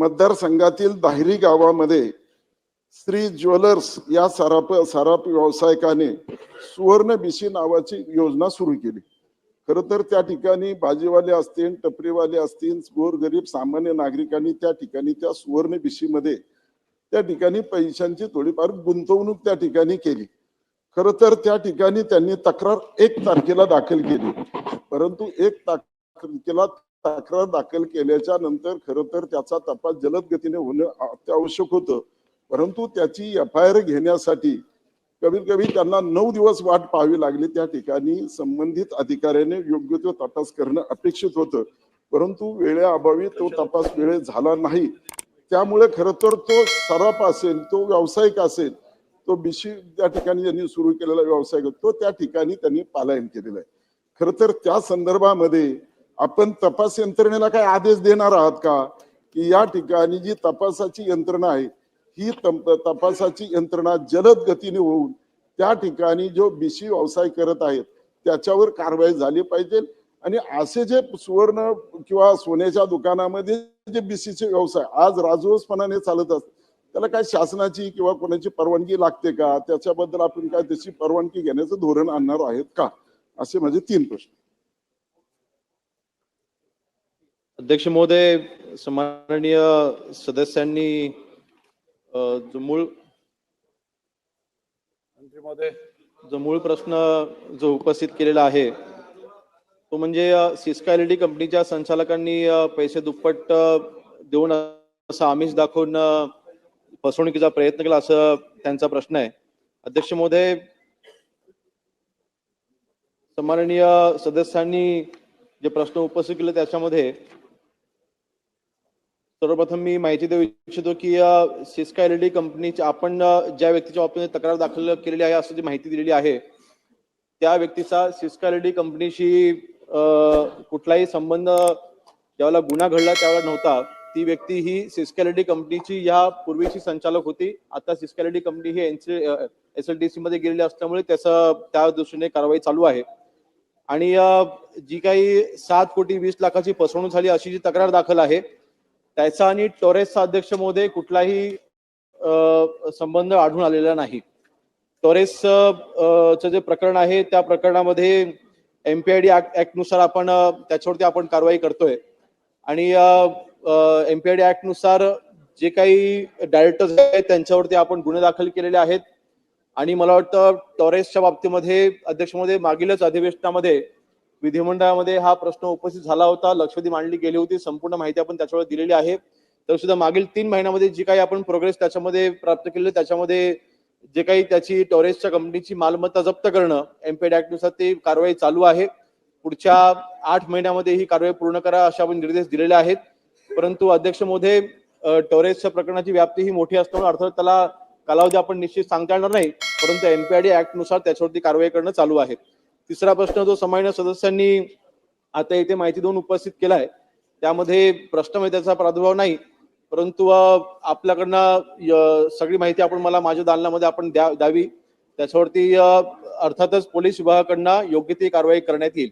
मतदारसंघातील दाहिरी गावामध्ये श्री ज्वेलर्स या सराफ व्यावसायिकाने सुवर्ण बिशी नावाची योजना सुरू केली. खरं तर त्या ठिकाणी भाजीवाले असतील, टपरीवाले असतील, गोरगरीब सामान्य नागरिकांनी त्या ठिकाणी त्या सुवर्ण बिशीमध्ये त्या ठिकाणी पैशांची थोडीफार गुंतवणूक त्या ठिकाणी केली. खरं तर त्या ठिकाणी त्यांनी तक्रार 1 तारखेला दाखल केली, परंतु 1 तारखेला तक्रार दाखल केल्याच्या नंतर खरं तर त्याचा तपास जलद गतीने होणं अत्यावश्यक होतं. परंतु त्याची FIR घेण्यासाठी कमीत कमी त्यांना 9 दिवस वाट पाहावी लागली. त्या ठिकाणी संबंधित अधिकाऱ्याने योग्य तो तपास करणं अपेक्षित होतं, परंतु वेळेअभावी तो तपास वेळेत झाला नाही. त्यामुळे खरं तर तो सराफ असेल, तो व्यावसायिक असेल, तो बिशी त्या ठिकाणी ज्यांनी सुरू केलेला व्यवसाय तो त्या ठिकाणी त्यांनी पलायन केलेलं आहे. खरं तर त्या संदर्भामध्ये आपण तपास यंत्रणेला काय आदेश देणार आहात का की या ठिकाणी जी तपासाची यंत्रणा आहे ही तपासाची यंत्रणा जलद गतीने होऊन त्या ठिकाणी जो बिशी व्यवसाय करत आहेत त्याच्यावर कारवाई झाली पाहिजे. आणि असे जे सुवर्ण किंवा सोन्याच्या दुकानामध्ये जे बिशीचे व्यवसाय आज राजरोसपणाने चालत असतात त्याला काय शासनाची किंवा कोणाची परवानगी लागते का? त्याच्याबद्दल आपण काय त्याची परवानगी घेण्याचं धोरण आणणार आहेत का? असे माझे 3 प्रश्न. अध्यक्ष महोदय, सन्माननीय सदस्यांनी जो मूळ प्रश्न जो उपस्थित केलेला आहे तो म्हणजे सिस्का LED कंपनीच्या संचालकांनी पैसे दुप्पट देऊन असं आमिष दाखवून फसवणुकीचा प्रयत्न केला असं त्यांचा प्रश्न आहे. अध्यक्ष महोदय, सन्माननीय सदस्यांनी जे प्रश्न उपस्थित केले त्याच्यामध्ये सर्वप्रथम मी माहिती देऊ इच्छितो की सिस्का LED कंपनीची आपण ज्या व्यक्तीच्या बाबतीत तक्रार दाखल केलेली आहे असं जी माहिती दिलेली आहे त्या व्यक्तीचा सिस्का LED कंपनीशी कुठलाही संबंध ज्यावेळेला गुन्हा घडला त्यावेळेला नव्हता. ती व्यक्ती ही सिस्का LED कंपनीची या पूर्वीची संचालक होती. आता सिस्का LED कंपनी ही SLDC मध्ये गेलेली असल्यामुळे त्या दृष्टीने कारवाई चालू आहे. आणि जी काही 7 कोटी 20 लाखाची फसवणूक झाली अशी जी तक्रार दाखल आहे त्याचा आणि टोरेसचा अध्यक्ष महोदय कुठलाही संबंध आढळून आलेला नाही. टोरेसचं जे प्रकरण आहे त्या प्रकरणामध्ये MPID ऍक्ट नुसार आपण त्याच्यावरती आपण कारवाई करतोय आणि MPID ऍक्ट नुसार जे काही डायरेक्टर्स आहेत त्यांच्यावरती आपण गुन्हे दाखल केलेले आहेत. आणि मला वाटतं टोरेसच्या बाबतीमध्ये अध्यक्ष महोदय मागीलच अधिवेशनामध्ये विधिमंडळामध्ये हा प्रश्न उपस्थित झाला होता, लक्षवेधी मांडली गेली होती, संपूर्ण माहिती आपण त्याच्यावर दिलेली आहे. तर सुद्धा मागील 3 महिन्यामध्ये जी काही आपण प्रोग्रेस त्याच्यामध्ये प्राप्त केली त्याच्यामध्ये जे काही त्याची टोरेसच्या कंपनीची मालमत्ता जप्त करणं MPID ऍक्ट नुसार ती कारवाई चालू आहे. पुढच्या 8 महिन्यामध्ये ही कारवाई पूर्ण करा असे आपण निर्देश दिलेले आहेत. परंतु अध्यक्ष महोदय, टोरेसच्या प्रकरणाची व्याप्ती ही मोठी असल्यामुळे अर्थात त्याला कालावधी आपण निश्चित सांगता येणार नाही, परंतु MPID ऍक्ट नुसार त्याच्यावरती कारवाई करणं चालू आहे. तिसरा प्रश्न जो सन्माननीय सदस्यांनी आता इथे माहिती देऊन उपस्थित केलाय त्यामध्ये प्रश्न त्याचा प्रादुर्भाव नाही, परंतु आपल्याकडनं सगळी माहिती आपण मला माझ्या दालनामध्ये आपण द्यावी. त्याच्यावरती अर्थातच पोलीस विभागाकडनं योग्य ती कारवाई करण्यात येईल.